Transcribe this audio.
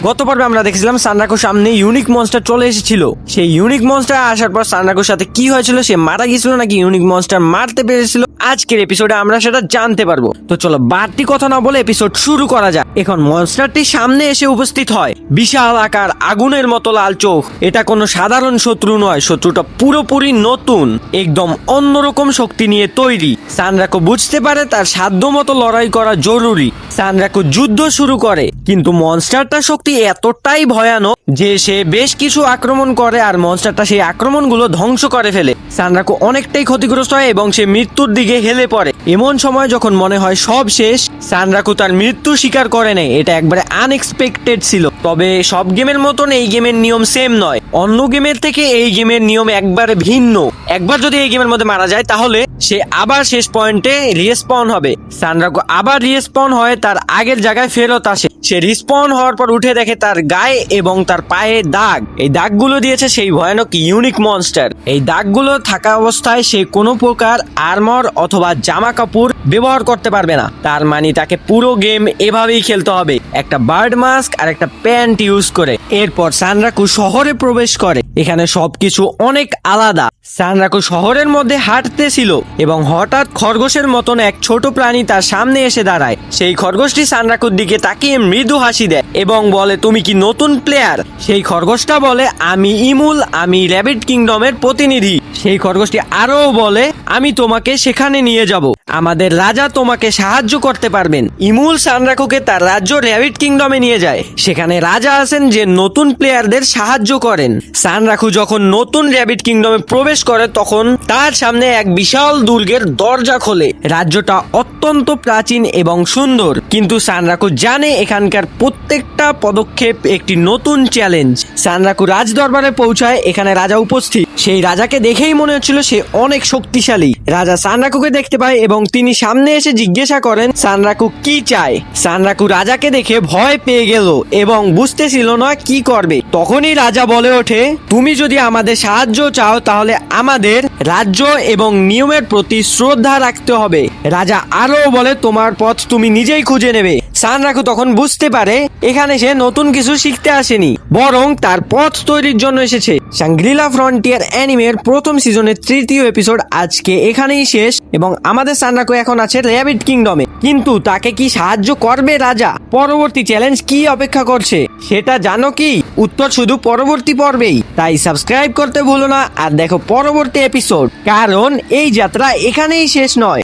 গত পর্বে আমরা দেখেছিলাম সানরাকুর সামনে ইউনিক মনস্টার চলে এসেছিল। সেই ইউনিক মনস্টার আসার পর সানরাকুর সাথে কি হয়েছিল, সে মারা গিয়েছিল নাকি ইউনিক মনস্টার মারতে পেরেছিল, আজকের এপিসোডে আমরা সেটা জানতে পারবো। তো চলো বাড়তি কথা না বলে এপিসোড শুরু করা যাক। এখন মনস্টারটি সামনে এসে উপস্থিত হয়, বিশাল আকার, আগুনের মতো লাল চোখ। এটা কোনো সাধারণ শত্রু নয়, শত্রুটা পুরোপুরি নতুন, একদম অন্যরকম শক্তি নিয়ে তৈরি। সানরাকু বুঝতে পারে তার সাধ্য মতো লড়াই করা জরুরি। সানরাকু যুদ্ধ শুরু করে, কিন্তু মনস্টারটার শক্তি এতটাই ভয়ানক যে সে বেশ কিছু আক্রমণ করে আর মনস্টারটা সেই আক্রমণগুলো ধ্বংস করে ফেলে। সানরাকু অনেকটাই ক্ষতিগ্রস্ত হয় এবং সে মৃত্যুর দিকে হেলে পড়ে। এমন সময় যখন মনে হয় সব শেষ, সানরাকু তার মৃত্যু স্বীকার করে নেয়। এটা একবারে আনএক্সপেক্টেড ছিল। তবে সব গেমের মতন এই গেমের নিয়ম সেম নয়, অন্য গেমের থেকে এই গেমের নিয়ম একবারে ভিন্ন। একবার যদি এই গেমের মধ্যে মারা যায় তাহলে সে আবার শেষ পয়েন্টে রিস্পন হবে। সানরাকু আবার রিস্পন হয়, তার আগের জায়গায় ফেরত আসে। সে রিস্পন হওয়ার পর উঠে দেখে তার গায়ে এবং তার পায়ে দাগ। এই দাগগুলো দিয়েছে সেই ভয়ানক ইউনিক মনস্টার। এই দাগগুলো থাকা অবস্থায় সে কোনো প্রকার আর্মর অথবা জামা কাপড় ব্যবহার করতে পারবে না। তার মানে তাকে পুরো গেম এভাবেই খেলতে হবে, একটা বার্ড মাস্ক আর একটা প্যান্ট ইউজ করে। এরপর সানরাকু শহরে প্রবেশ করে। এখানে সবকিছু অনেক আলাদা। সানরাকু শহরের মধ্যে হাঁটতেছিল এবং হঠাৎ খরগোশের মতন এক ছোট প্রাণী তার সামনে এসে দাঁড়ায়। সেই খরগোশটি সানরাকুর দিকে তাকিয়ে মৃদু হাসি দেয় এবং বলে, তুমি কি নতুন প্লেয়ার? সেই খরগোশটা বলে, আমি ইমুল, আমি র্যাবিট কিংডমের প্রতিনিধি। সেই খরগোশটি আরো বলে, আমি তোমাকে সেখানে নিয়ে যাব, আমাদের রাজা তোমাকে সাহায্য করতে পারবেন। ইমুল সানরাকুকে তার রাজ্য র্যাবিট কিংডমে নিয়ে যায়। সেখানে রাজা আছেন যে নতুন প্লেয়ারদের সাহায্য করেন। সানরাকু যখন নতুন র্যাবিট কিংডমে প্রবেশ করে তখন তার সামনে এক বিশাল দুর্গের দরজা খোলে। রাজ্যটা অত্যন্ত প্রাচীন এবং সুন্দর, কিন্তু সানরাকু জানে এখানকার প্রত্যেকটা পদক্ষেপ একটি নতুন চ্যালেঞ্জ। সানরাকু রাজদরবারে পৌঁছায়। এখানে রাজা উপস্থিত। সেই রাজাকে দেখেই মনে হচ্ছিল সে অনেক শক্তিশালী। রাজা সানরাকুকে দেখতে পায় এবং তিনি সামনে এসে জিজ্ঞাসা করেন সানরাকু কি চায়। সানরাকু রাজাকে দেখে ভয় পেয়ে গেল এবং বুঝতেছিল না কি করবে। তখনই রাজা বলে ওঠে, তুমি যদি আমাদের সাহায্য চাও তাহলে আমাদের রাজ্য এবং নিয়মের প্রতি শ্রদ্ধা রাখতে হবে। রাজা আরো বলে, তোমার পথ তুমি নিজেই খুঁজে নেবে। সানরাকু তখন বুঝতে পারে এখানে সে নতুন কিছু শিখতে আসেনি, বরং তার পথ তৈরির জন্য এসেছে। শাংগ্রিলা ফ্রন্টিয়ার অ্যানিমের প্রথম সিজনের 3য় এপিসোড আজকে এখানেই শেষ এবং আমাদের সানরাকু এখন আছে র্যাবিট কিংডমে। কিন্তু তাকে কি সাহায্য করবে রাজা? পরবর্তী চ্যালেঞ্জ কি অপেক্ষা করছে সেটা জানো কি? উত্তর শুধু পরবর্তী পর্বেই। তাই সাবস্ক্রাইব করতে ভুলো না আর দেখো পরবর্তী এপিসোড, কারণ এই যাত্রা এখানেই শেষ নয়।